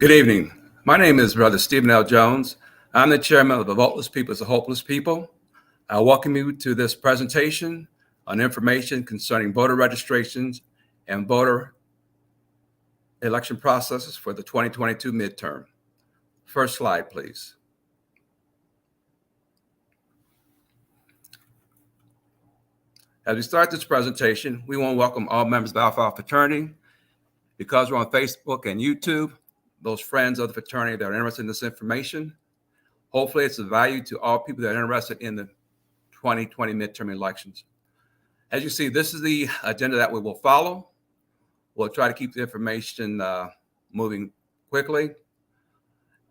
Good evening. My name is Brother Stephen L. Jones. I'm the chairman of the Voteless People, the Hopeless People. I welcome you to this presentation on information concerning voter registrations and voter election processes for the 2022 midterm. First slide, please. As we start this presentation, we want to welcome all members of the Alpha Phi Fraternity. Because we're on Facebook and YouTube, those friends of the fraternity that are interested in this information, hopefully it's of value to all people that are interested in the 2020 midterm elections. As you see, this is the agenda that we will follow. We'll try to keep the information moving quickly.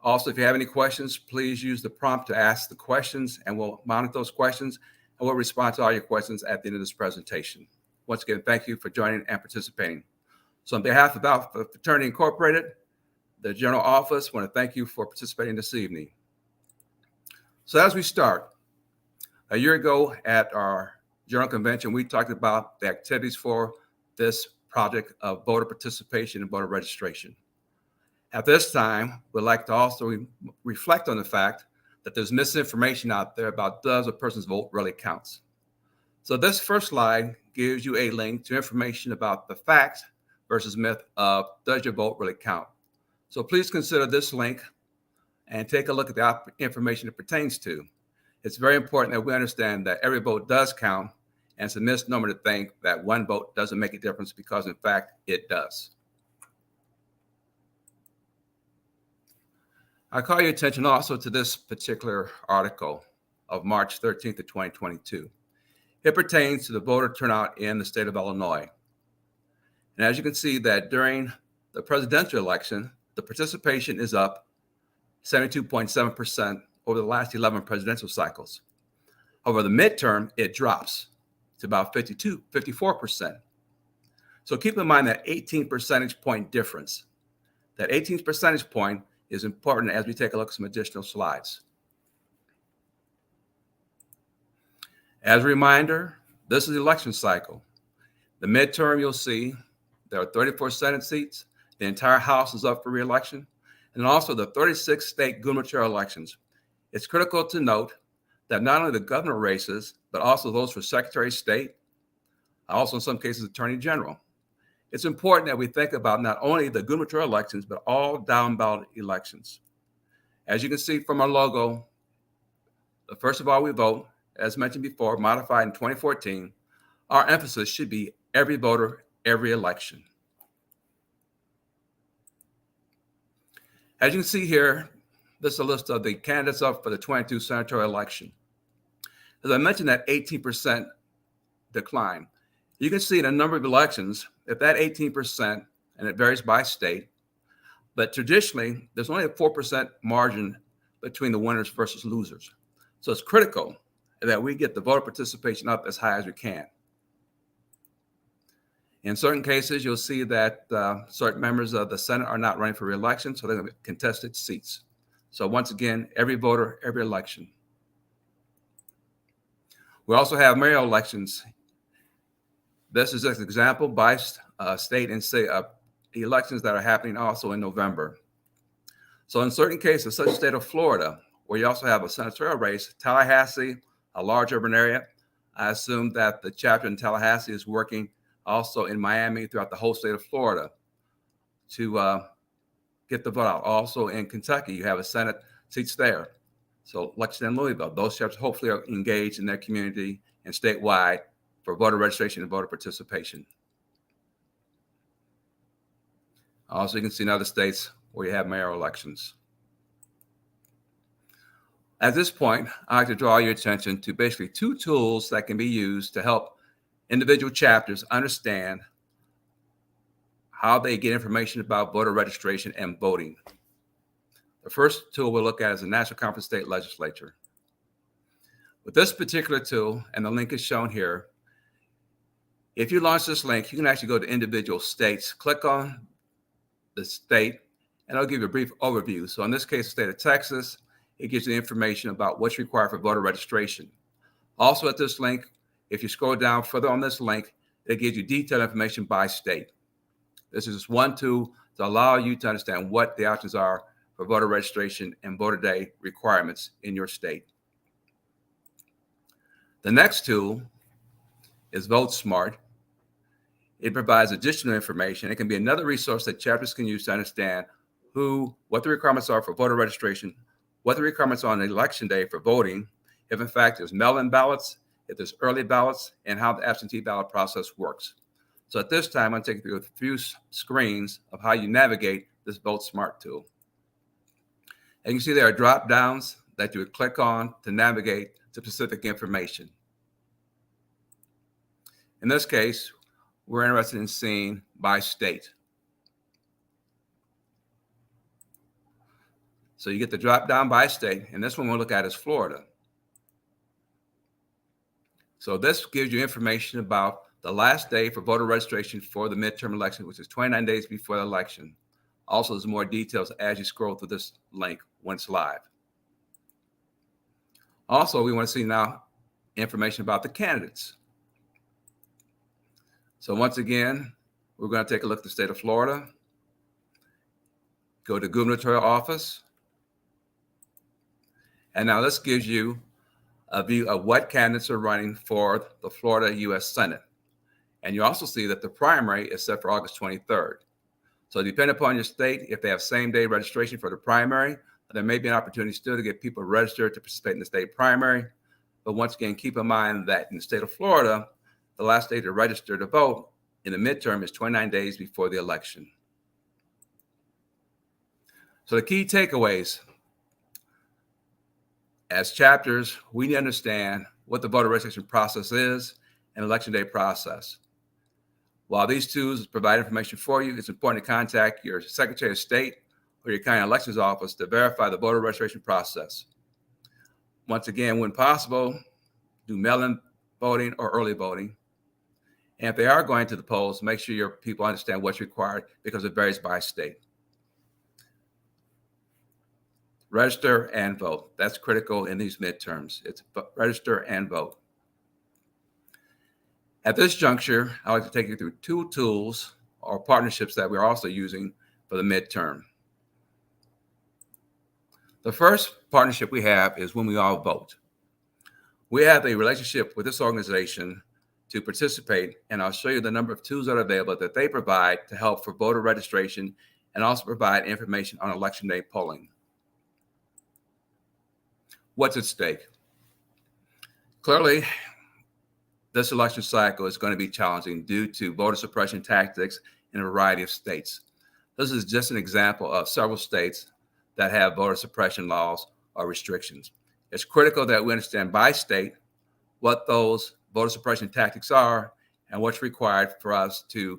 Also, if you have any questions, please use the prompt to ask the questions, and we'll monitor those questions, and we'll respond to all your questions at the end of this presentation. Once again, thank you for joining and participating. So on behalf of Alpha Fraternity Incorporated, the General Office, want to thank you for participating this evening. So as we start, a year ago at our General Convention, we talked about the activities for this project of voter participation and voter registration. At this time, we'd like to also reflect on the fact that there's misinformation out there about does a person's vote really counts. So this first slide gives you a link to information about the facts versus myth of does your vote really count. So please consider this link and take a look at the information it pertains to. It's very important that we understand that every vote does count, and it's a misnomer to think that one vote doesn't make a difference, because in fact it does. I call your attention also to this particular article of March 13th of 2022. It pertains to the voter turnout in the state of Illinois. And as you can see that during the presidential election, the participation is up 72.7% over the last 11 presidential cycles. Over the midterm, it drops to about 54%. So keep in mind that 18 percentage point difference. That 18 percentage point is important as we take a look at some additional slides. As a reminder, this is the election cycle. The midterm, you'll see there are 34 Senate seats. The entire House is up for re-election, and also the 36 state gubernatorial elections. It's critical to note that not only the governor races, but also those for Secretary of State, also in some cases Attorney General. It's important that we think about not only the gubernatorial elections, but all down ballot elections. As you can see from our logo, first of all, we vote, as mentioned before, modified in 2014. Our emphasis should be every voter, every election. As you can see here, this is a list of the candidates up for the 22 senatorial election. As I mentioned, that 18% decline. You can see in a number of elections, if that 18%, and it varies by state, but traditionally, there's only a 4% margin between the winners versus losers. So it's critical that we get the voter participation up as high as we can. In certain cases, you'll see that certain members of the Senate are not running for re-election, so they're going to be contested seats. So once again, every voter, every election. We also have mayoral elections. This is just an example by state and state elections that are happening also in November. So in certain cases, such as the state of Florida, where you also have a senatorial race, Tallahassee, a large urban area, I assume that the chapter in Tallahassee is working also in Miami, throughout the whole state of Florida, to get the vote out. Also in Kentucky, you have a Senate seats there. So Lexington and Louisville, those chapters hopefully are engaged in their community and statewide for voter registration and voter participation. Also, you can see in other states where you have mayoral elections. At this point, I'd like to draw your attention to basically two tools that can be used to help individual chapters understand how they get information about voter registration and voting. The first tool we'll look at is the National Conference State Legislature. With this particular tool, and the link is shown here, if you launch this link, you can actually go to individual states, click on the state, and it'll give you a brief overview. So in this case, the state of Texas, it gives you information about what's required for voter registration. Also at this link, if you scroll down further on this link, it gives you detailed information by state. This is just one tool to to allow you to understand what the options are for voter registration and voter day requirements in your state. The next tool is Vote Smart. It provides additional information. It can be another resource that chapters can use to understand what the requirements are for voter registration, what the requirements are on election day for voting, if in fact there's mail-in ballots, if there's early ballots, and how the absentee ballot process works. So at this time, I'm going to take you through a few screens of how you navigate this Vote Smart tool. And you can see there are drop downs that you would click on to navigate to specific information. In this case, we're interested in seeing by state. So you get the drop down by state, and this one we'll look at is Florida. So this gives you information about the last day for voter registration for the midterm election, which is 29 days before the election. Also, there's more details as you scroll through this link when it's live. Also, we want to see now information about the candidates. So once again, we're going to take a look at the state of Florida. Go to gubernatorial office. And now this gives you a view of what candidates are running for the Florida U.S. Senate. And you also see that the primary is set for August 23rd. So depending upon your state, if they have same-day registration for the primary, there may be an opportunity still to get people registered to participate in the state primary. But once again, keep in mind that in the state of Florida, the last day to register to vote in the midterm is 29 days before the election. So the key takeaways: as chapters, we need to understand what the voter registration process is and election day process. While these tools provide information for you, it's important to contact your Secretary of State or your county elections office to verify the voter registration process. Once again, when possible, do mail-in voting or early voting. And if they are going to the polls, make sure your people understand what's required because it varies by state. Register and vote. That's critical in these midterms. It's register and vote. At this juncture, I'd like to take you through two tools or partnerships that we're also using for the midterm. The first partnership we have is When We All Vote. We have a relationship with this organization to participate, and I'll show you the number of tools that are available that they provide to help for voter registration and also provide information on election day polling. What's at stake? Clearly, this election cycle is going to be challenging due to voter suppression tactics in a variety of states. This is just an example of several states that have voter suppression laws or restrictions. It's critical that we understand by state what those voter suppression tactics are and what's required for us to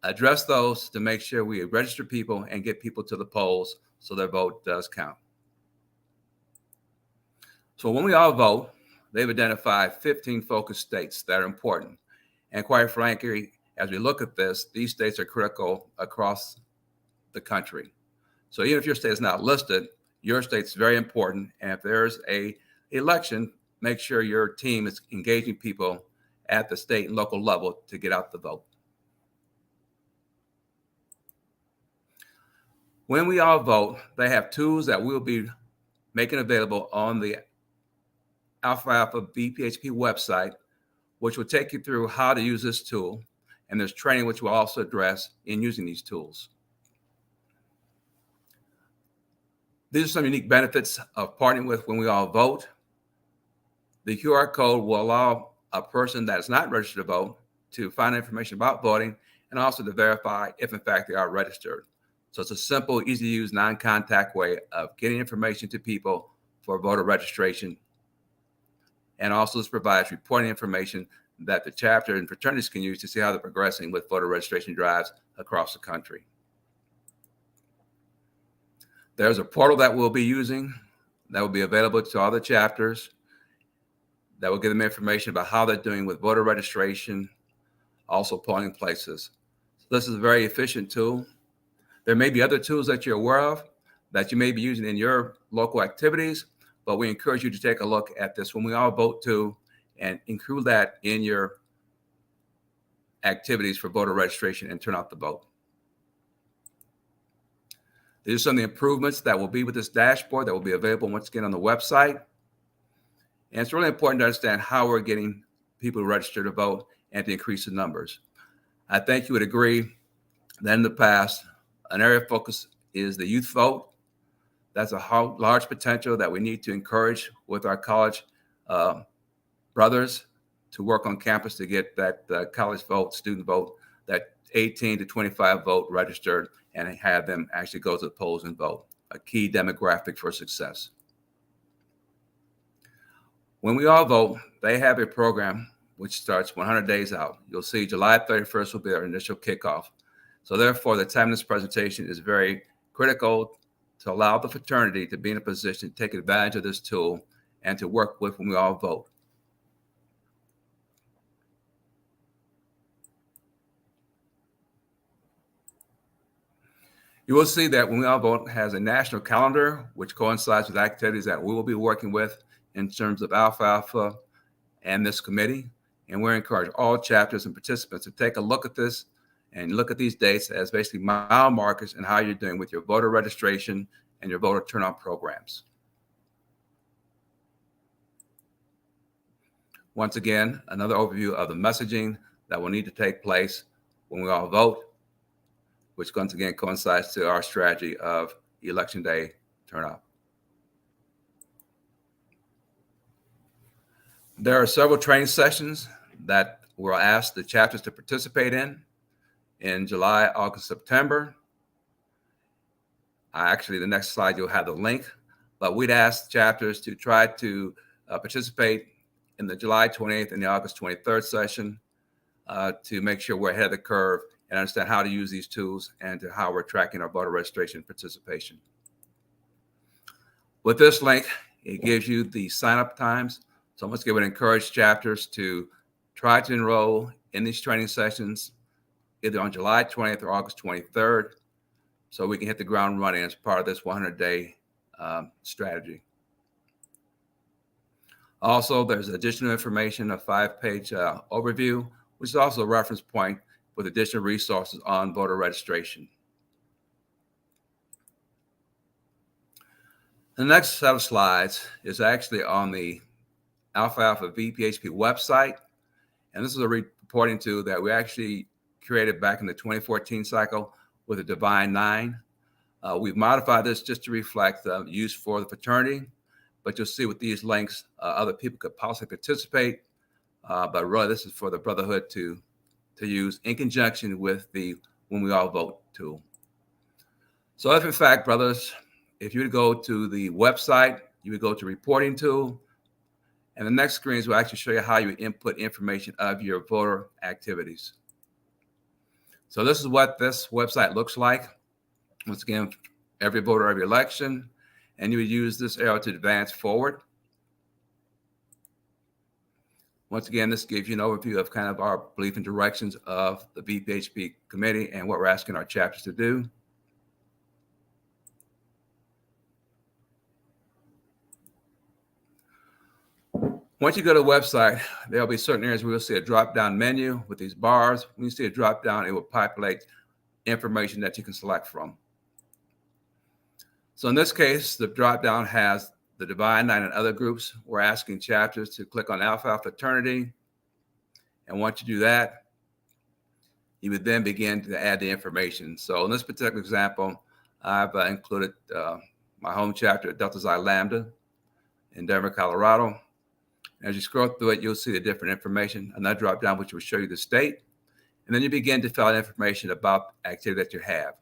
address those to make sure we register people and get people to the polls so their vote does count. So when we all vote, they've identified 15 focus states that are important. And quite frankly, as we look at this, these states are critical across the country. So even if your state is not listed, your state's very important. And if there's an election, make sure your team is engaging people at the state and local level to get out the vote. When we all vote, they have tools that we'll be making available on the Alpha Phi Alpha BPHP website, which will take you through how to use this tool. And there's training which we'll also address in using these tools. These are some unique benefits of partnering with When We All Vote. The QR code will allow a person that is not registered to vote to find information about voting and also to verify if in fact they are registered. So it's a simple, easy to use, non-contact way of getting information to people for voter registration. And also this provides reporting information that the chapter and fraternities can use to see how they're progressing with voter registration drives across the country. There's a portal that we'll be using that will be available to all the chapters that will give them information about how they're doing with voter registration, also polling places. So this is a very efficient tool. There may be other tools that you're aware of that you may be using in your local activities, but we encourage you to take a look at this When We All Vote tool and include that in your activities for voter registration and turn out the vote. These are some of the improvements that will be with this dashboard that will be available once again on the website. And it's really important to understand how we're getting people to register to vote and to increase the numbers. I think you would agree that in the past, an area of focus is the youth vote. That's a large potential that we need to encourage with our college brothers to work on campus to get that college vote, student vote, that 18 to 25 vote registered and have them actually go to the polls and vote, a key demographic for success. When we all vote, they have a program which starts 100 days out. You'll see July 31st will be our initial kickoff. So therefore, the time of this presentation is very critical to allow the fraternity to be in a position to take advantage of this tool and to work with when we all vote. You will see that When We All Vote has a national calendar, which coincides with activities that we will be working with in terms of Alpha Alpha and this committee. And we encourage all chapters and participants to take a look at this and look at these dates as basically mile markers and how you're doing with your voter registration and your voter turnout programs. Once again, another overview of the messaging that will need to take place when we all vote, which once again coincides to our strategy of Election Day turnout. There are several training sessions that we'll ask the chapters to participate in July, August, September. Actually, the next slide, you'll have the link, but we'd ask chapters to try to participate in the July 28th and the August 23rd session to make sure we're ahead of the curve and understand how to use these tools and to how we're tracking our voter registration participation. With this link, it gives you the sign-up times. So once again, I would encourage chapters to try to enroll in these training sessions either on July 20th or August 23rd, so we can hit the ground running as part of this 100-day strategy. Also, there's additional information, a 5-page overview, which is also a reference point with additional resources on voter registration. The next set of slides is actually on the Alpha Alpha VPHP website, and this is a reporting tool that we actually created back in the 2014 cycle with a Divine 9. We've modified this just to reflect the use for the fraternity, but you'll see with these links, other people could possibly participate, but really this is for the Brotherhood to use in conjunction with the When We All Vote tool. So if in fact, brothers, if you would go to the website, you would go to reporting tool, and the next screens will actually show you how you input information of your voter activities. So this is what this website looks like. Once again, every voter, every election, and you would use this arrow to advance forward. Once again, this gives you an overview of kind of our belief and directions of the VPHP committee and what we're asking our chapters to do. Once you go to the website, there'll be certain areas where you'll see a drop-down menu with these bars. When you see a drop-down, it will populate information that you can select from. So in this case, the drop-down has the Divine 9 and other groups. We're asking chapters to click on Alpha Alpha Fraternity. And once you do that, you would then begin to add the information. So in this particular example, I've included my home chapter at Delta Xi Lambda in Denver, Colorado. As you scroll through it, you'll see the different information, another drop down which will show you the state. And then you begin to fill out information about activity that you have.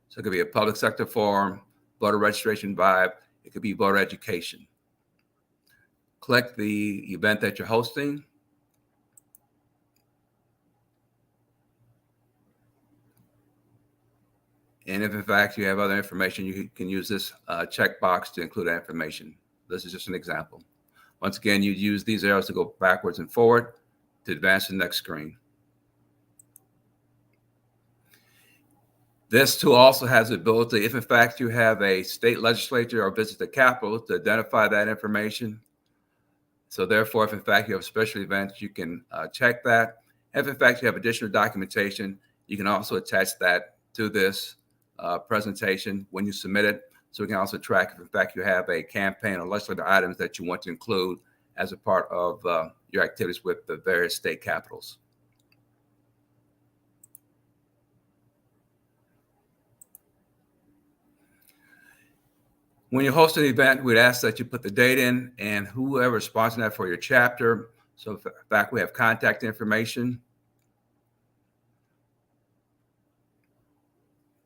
So it could be a public sector form, voter registration vibe, it could be voter education. Click the event that you're hosting. And if in fact you have other information, you can use this checkbox to include that information. This is just an example. Once again, you'd use these arrows to go backwards and forward to advance to the next screen. This tool also has the ability, if in fact you have a state legislature or visit the Capitol, to identify that information. So therefore, if in fact you have special events, you can check that. If in fact you have additional documentation, you can also attach that to this presentation when you submit it, so we can also track if in fact you have a campaign or legislative items that you want to include as a part of your activities with the various state capitals. When you host an event, we'd ask that you put the date in and whoever is sponsoring that for your chapter. So in fact, we have contact information.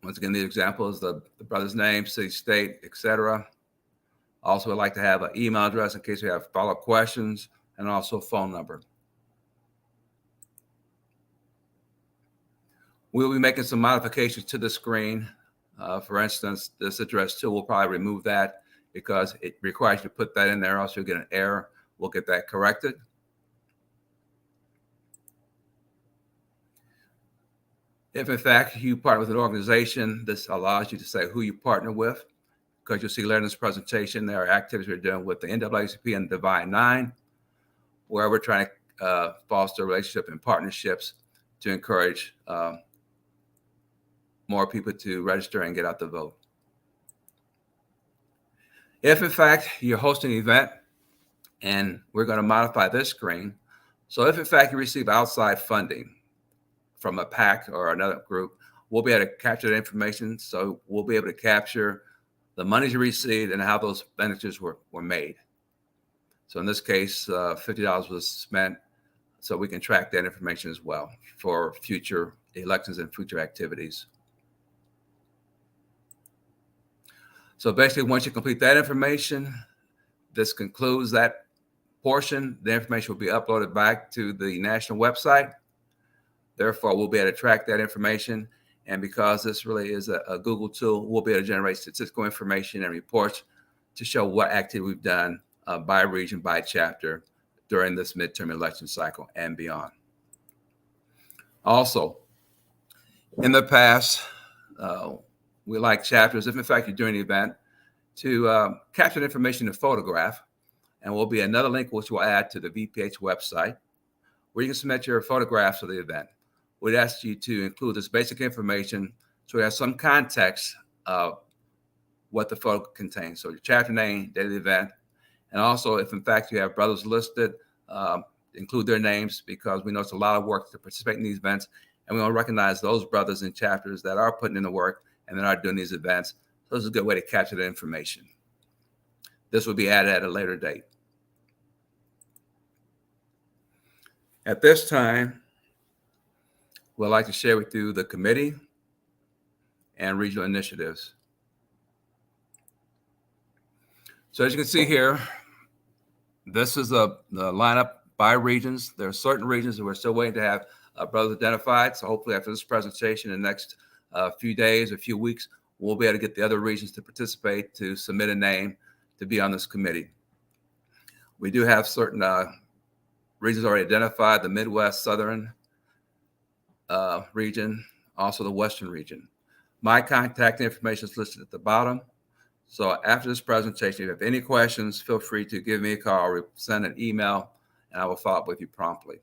Once again, the examples, the brother's name, city, state, etc. Also, I'd like to have an email address in case we have follow-up questions, and also a phone number. We'll be making some modifications to the screen. For instance, this address too, we'll probably remove that because it requires you to put that in there, else you'll get an error. We'll get that corrected. If in fact you partner with an organization, this allows you to say who you partner with, because you'll see later in this presentation, there are activities we're doing with the NAACP and Divine Nine, where we're trying to foster relationship and partnerships to encourage more people to register and get out the vote. If in fact you're hosting an event, and we're going to modify this screen, so if in fact you receive outside funding from a PAC or another group, we'll be able to capture that information. So we'll be able to capture the monies you received and how those expenditures were made. So in this case, $50 was spent, so we can track that information as well for future elections and future activities. So basically, once you complete that information, this concludes that portion. The information will be uploaded back to the national website. Therefore, we'll be able to track that information. And because this really is a Google tool, we'll be able to generate statistical information and reports to show what activity we've done by region, by chapter during this midterm election cycle and beyond. Also, in the past, we like chapters, if in fact you're doing an event, to capture the information in photograph. And will be another link which we'll add to the VPH website, where you can submit your photographs of the event. We'd ask you to include this basic information so we have some context of what the photo contains. So your chapter name, date of the event, and also if in fact you have brothers listed, include their names, because we know it's a lot of work to participate in these events, and we want to recognize those brothers and chapters that are putting in the work and that are doing these events. So this is a good way to capture the information. This will be added at a later date. At this time, we'd like to share with you the committee and regional initiatives. So as you can see here, this is the lineup by regions. There are certain regions that we're still waiting to have brothers identified. So hopefully after this presentation in the next few days or few weeks, we'll be able to get the other regions to participate, to submit a name to be on this committee. We do have certain regions already identified: the Midwest, Southern region, also the Western region. My contact information is listed at the bottom. So after this presentation, if you have any questions, feel free to give me a call or send an email, and I will follow up with you promptly.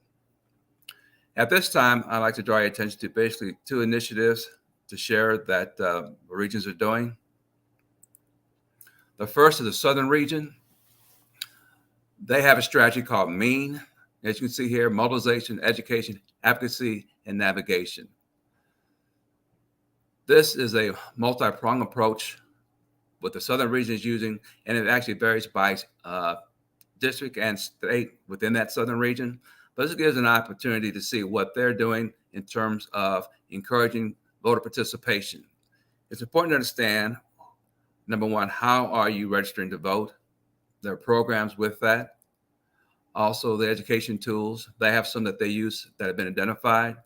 At this time, I'd like to draw your attention to basically two initiatives to share that the regions are doing. The first is the Southern region. They have a strategy called MEAN. As you can see here: mobilization, education, advocacy, and navigation. This is a multi-pronged approach what the Southern region is using, and it actually varies by district and state within that Southern region. But this gives an opportunity to see what they're doing in terms of encouraging voter participation. It's important to understand, number one, how are you registering to vote? There are programs with that. Also, the education tools, they have some that they use that have been identified.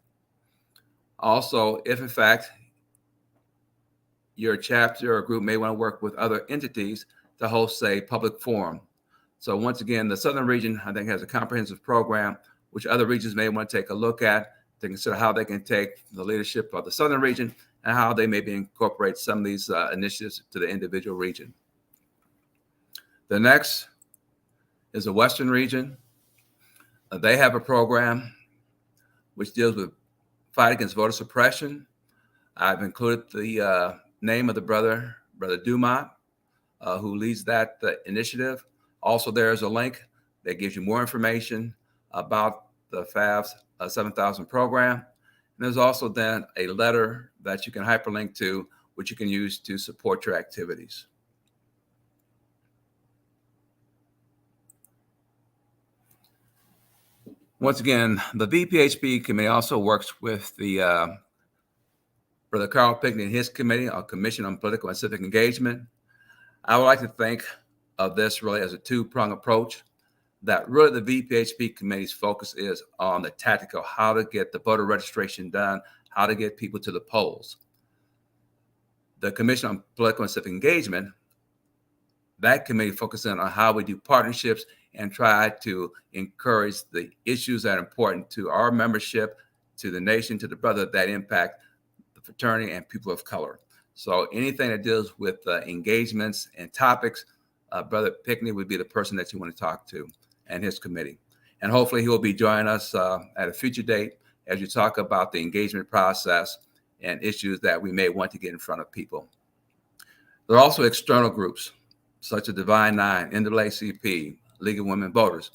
Also, if in fact your chapter or group may want to work with other entities to host a public forum. So once again, the Southern region, I think, has a comprehensive program, which other regions may want to take a look at to consider how they can take the leadership of the Southern region and how they maybe incorporate some of these initiatives to the individual region. The next is the Western region. They have a program which deals with fight against voter suppression. I've included the name of the Brother Dumont, who leads that initiative. Also, there's a link that gives you more information about the FAF's 7,000 program. And there's also then a letter that you can hyperlink to, which you can use to support your activities. Once again, the VPHP committee also works with the Brother Carl Pickney and his committee, a Commission on Political and Civic Engagement. I would like to think of this really as a two-pronged approach, that really the VPHP committee's focus is on the tactical, how to get the voter registration done, how to get people to the polls. The Commission on Political and Civic Engagement, that committee focuses on how we do partnerships and try to encourage the issues that are important to our membership, to the nation, to the brother, that impact the fraternity and people of color. So anything that deals with engagements and topics, Brother Pickney would be the person that you want to talk to, and his committee. And hopefully he will be joining us at a future date as you talk about the engagement process and issues that we may want to get in front of people. There are also external groups, such as Divine Nine, NAACP, League of Women Voters.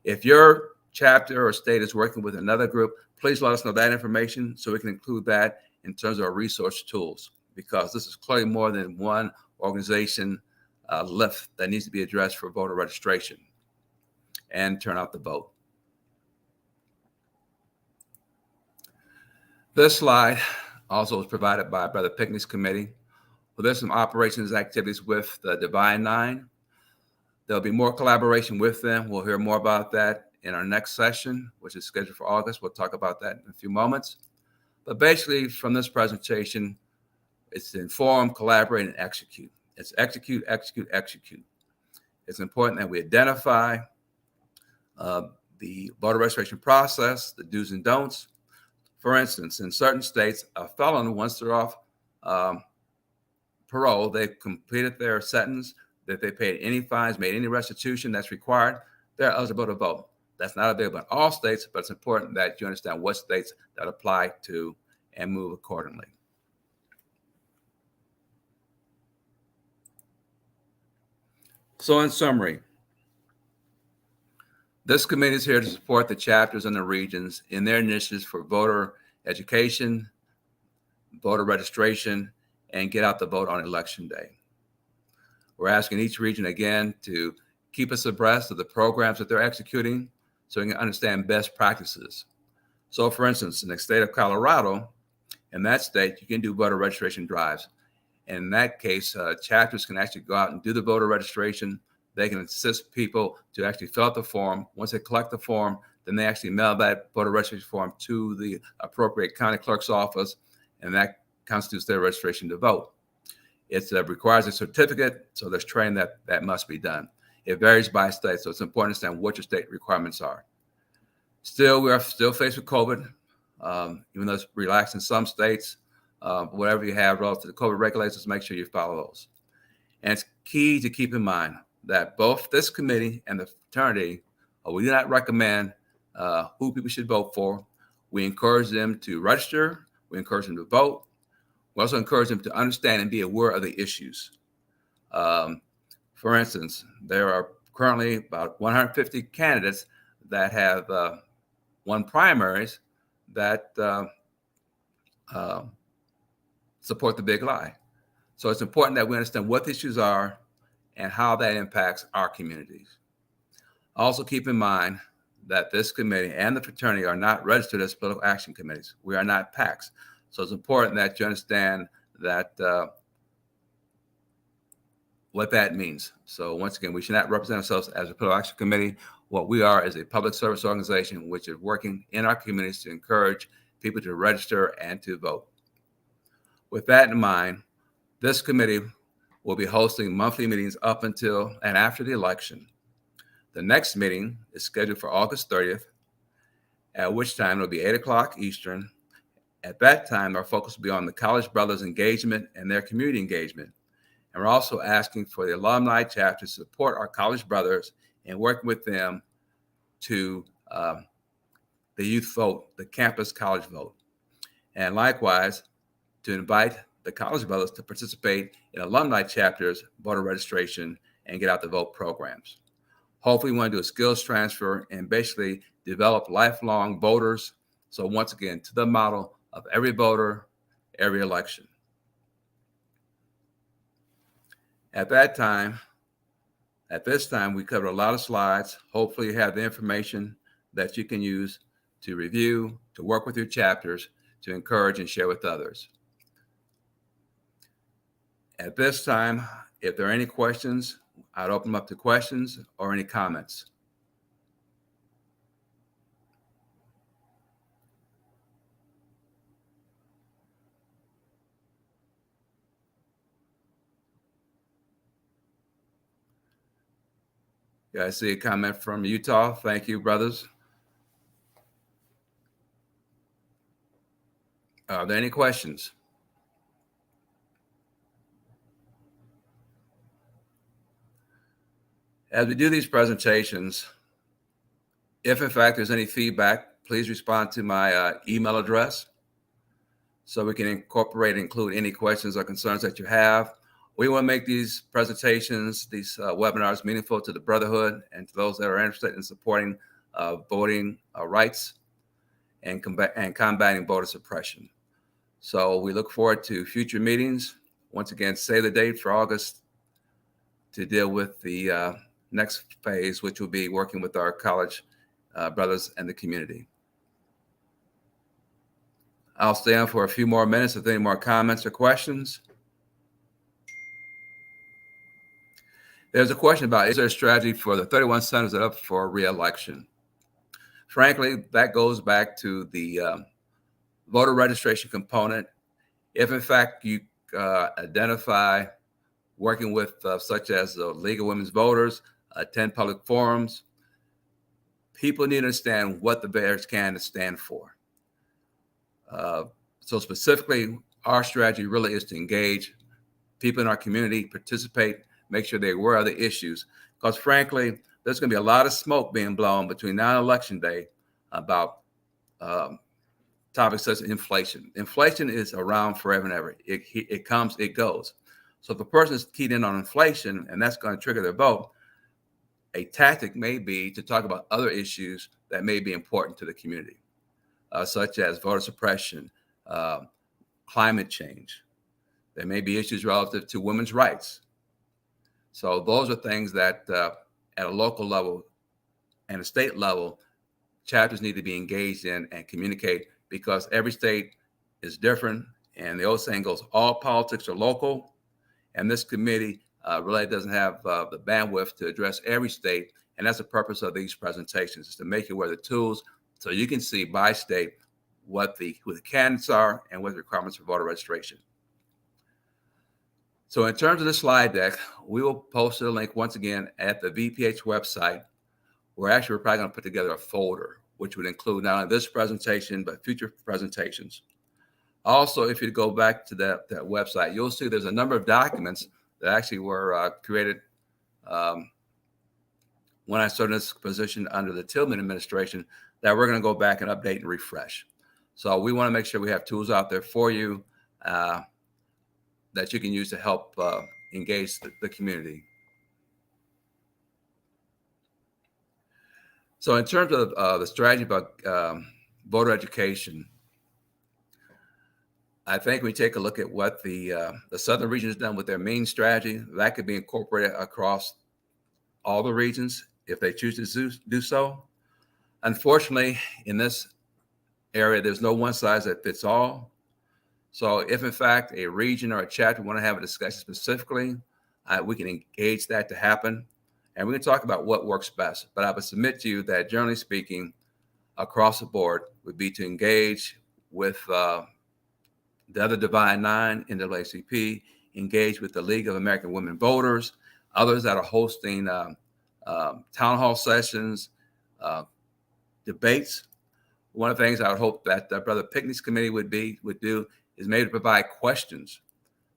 If your chapter or state is working with another group, please let us know that information so we can include that in terms of our resource tools, because this is clearly more than one organization lift that needs to be addressed for voter registration and turn out the vote. This slide also was provided by Brother Pickney's committee. Well, there's some operations activities with the Divine Nine. There'll be more collaboration with them. We'll hear more about that in our next session, which is scheduled for August. We'll talk about that in a few moments. But basically, from this presentation, it's to inform, collaborate, and execute. It's execute, execute, execute. It's important that we identify the voter registration process, the do's and don'ts. For instance, in certain states, a felon, once they're off parole, they've completed their sentence, that they paid any fines, made any restitution that's required, they're eligible to vote. That's not available in all states, but it's important that you understand what states that apply to and move accordingly. So in summary, this committee is here to support the chapters and the regions in their initiatives for voter education, voter registration, and get out the vote on election day. We're asking each region again to keep us abreast of the programs that they're executing so we can understand best practices. So for instance, in the state of Colorado, in that state, you can do voter registration drives. And in that case, chapters can actually go out and do the voter registration. They can assist people to actually fill out the form. Once they collect the form, then they actually mail that voter registration form to the appropriate county clerk's office, and that constitutes their registration to vote. It requires a certificate, so there's training that must be done. It varies by state, so it's important to understand what your state requirements are. Still, we are still faced with COVID, even though it's relaxed in some states. Whatever you have relative to the COVID regulations, make sure you follow those. And it's key to keep in mind that both this committee and the fraternity, we do not recommend who people should vote for. We encourage them to register. We encourage them to vote. We also encourage them to understand and be aware of the issues. For instance, there are currently about 150 candidates that have won primaries that support the big lie. So it's important that we understand what the issues are and how that impacts our communities. Also keep in mind that this committee and the fraternity are not registered as political action committees. We are not PACs. So it's important that you understand that what that means. So once again, we should not represent ourselves as a political action committee. What we are is a public service organization which is working in our communities to encourage people to register and to vote. With that in mind, this committee will be hosting monthly meetings up until and after the election. The next meeting is scheduled for August 30th, at which time it'll be 8 o'clock Eastern. At that time, our focus will be on the College Brothers engagement and their community engagement. And we're also asking for the alumni chapter to support our College Brothers and working with them to the youth vote, the campus college vote. And likewise, to invite the college brothers to participate in alumni chapters, voter registration, and get out the vote programs. Hopefully, we want to do a skills transfer and basically develop lifelong voters. So once again, to the model of every voter, every election. At this time, we covered a lot of slides. Hopefully you have the information that you can use to review, to work with your chapters, to encourage and share with others. At this time, if there are any questions, I'd open them up to questions or any comments. Yeah, I see a comment from Utah. Thank you, brothers. Are there any questions? As we do these presentations, if in fact there's any feedback, please respond to my email address so we can incorporate and include any questions or concerns that you have. We want to make these presentations, these webinars meaningful to the Brotherhood and to those that are interested in supporting voting rights and combating voter suppression. So we look forward to future meetings. Once again, save the date for August to deal with the next phase, which will be working with our college brothers and the community. I'll stay on for a few more minutes if there are any more comments or questions. There's a question about, is there a strategy for the 31 senators that are up for re-election? Frankly, that goes back to the voter registration component. If in fact you identify working with such as the League of Women's Voters, attend public forums, people need to understand what the various candidates stand for. So specifically, our strategy really is to engage people in our community, participate, make sure they're aware of the issues. Because frankly, there's going to be a lot of smoke being blown between now and Election Day about topics such as inflation. Inflation is around forever and ever. It comes, it goes. So if a person is keyed in on inflation and that's going to trigger their vote, a tactic may be to talk about other issues that may be important to the community, such as voter suppression, climate change. There may be issues relative to women's rights. So those are things that at a local level and a state level, chapters need to be engaged in and communicate, because every state is different. And the old saying goes, all politics are local. And this committee really doesn't have the bandwidth to address every state. And that's the purpose of these presentations, is to make you aware of the tools so you can see by state who the candidates are and what the requirements for voter registration. So in terms of the slide deck, we will post a link once again at the VPH website. We're probably going to put together a folder, which would include not only this presentation, but future presentations. Also, if you go back to that website, you'll see there's a number of documents that actually were created when I started this position under the Tillman administration that we're going to go back and update and refresh. So we want to make sure we have tools out there for you that you can use to help engage the community. So in terms of the strategy about voter education, I think we take a look at what the Southern region has done with their main strategy. That could be incorporated across all the regions if they choose to do so. Unfortunately, in this area, there's no one size that fits all. So if in fact a region or a chapter want to have a discussion specifically, we can engage that to happen. And we can talk about what works best. But I would submit to you that generally speaking, across the board would be to engage with the other Divine Nine, NAACP, engage with the League of American Women Voters, others that are hosting town hall sessions, debates. One of the things I would hope that Brother Pickney's committee would do is maybe provide questions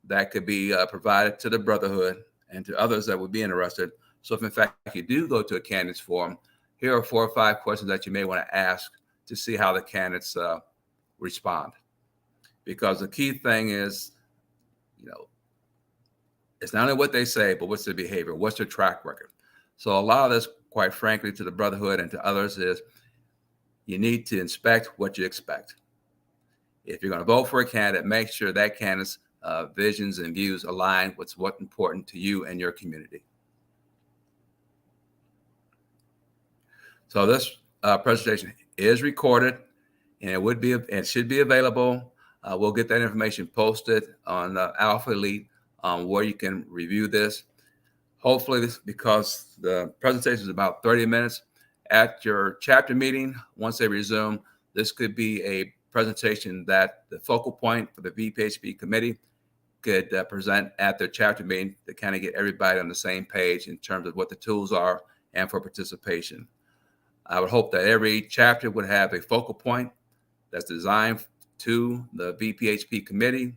that could be provided to the Brotherhood and to others that would be interested. So if in fact you do go to a candidates forum, here are 4 or 5 questions that you may want to ask to see how the candidates respond. Because the key thing is it's not only what they say, but what's their behavior, what's their track record. So a lot of this, quite frankly, to the brotherhood and to others is you need to inspect what you expect. If you're going to vote for a candidate, make sure that candidate's visions and views align with what's important to you and your community. So this presentation is recorded, and it should be available. We'll get that information posted on Alpha Elite where you can review this. Hopefully, because the presentation is about 30 minutes, at your chapter meeting, once they resume, this could be a presentation that the focal point for the VPHP committee could present at their chapter meeting to kind of get everybody on the same page in terms of what the tools are and for participation. I would hope that every chapter would have a focal point that's designed to the VPHP committee,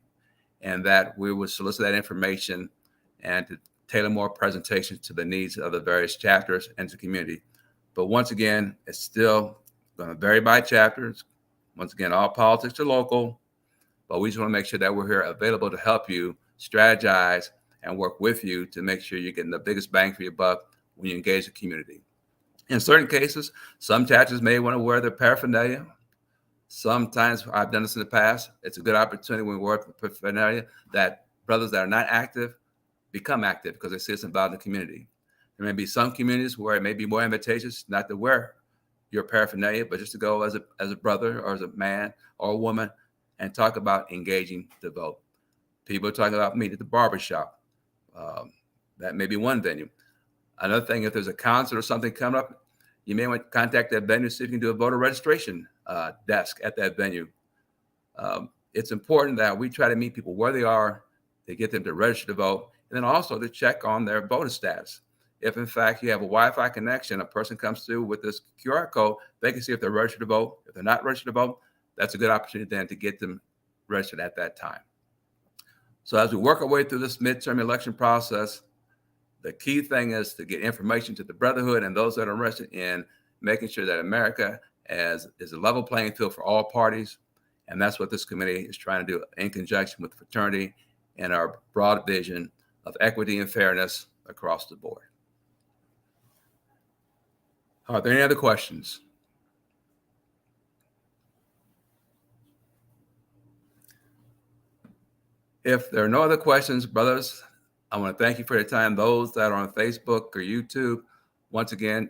and that we would solicit that information and to tailor more presentations to the needs of the various chapters and the community. But once again, it's still going to vary by chapters. Once again, all politics are local, but we just want to make sure that we're here available to help you strategize and work with you to make sure you're getting the biggest bang for your buck when you engage the community. In certain cases, some chapters may want to wear their paraphernalia. Sometimes, I've done this in the past, it's a good opportunity when we work with paraphernalia that brothers that are not active become active because they see it's involved in the community. There may be some communities where it may be more advantageous not to wear your paraphernalia, but just to go as a brother or as a man or a woman and talk about engaging the vote. People are talking about meeting at the barbershop. That may be one venue. Another thing, if there's a concert or something coming up, you may want to contact that venue, see if you can do a voter registration desk at that venue. It's important that we try to meet people where they are, to get them to register to vote, and then also to check on their voter status. If, in fact, you have a Wi-Fi connection, a person comes through with this QR code, they can see if they're registered to vote. If they're not registered to vote, that's a good opportunity then to get them registered at that time. So as we work our way through this midterm election process, the key thing is to get information to the brotherhood and those that are interested in making sure that America is a level playing field for all parties. And that's what this committee is trying to do in conjunction with the fraternity and our broad vision of equity and fairness across the board. Are there any other questions? If there are no other questions, brothers, I want to thank you for your time. Those that are on Facebook or YouTube, once again,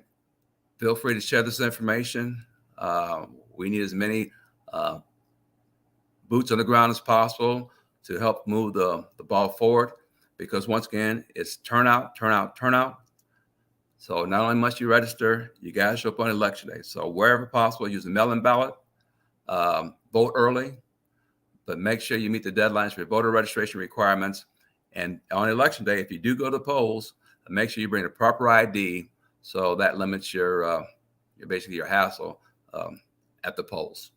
feel free to share this information. We need as many boots on the ground as possible to help move the ball forward, because once again, it's turnout, turnout, turnout. So not only must you register, you got to show up on election day. So wherever possible, use a mail-in ballot, vote early, but make sure you meet the deadlines for voter registration requirements. And on election day, if you do go to the polls, make sure you bring the proper ID. So that limits your basically your hassle at the polls.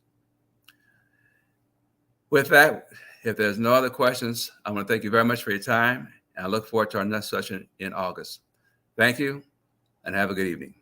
With that, if there's no other questions, I want to thank you very much for your time, and I look forward to our next session in August. Thank you, and have a good evening.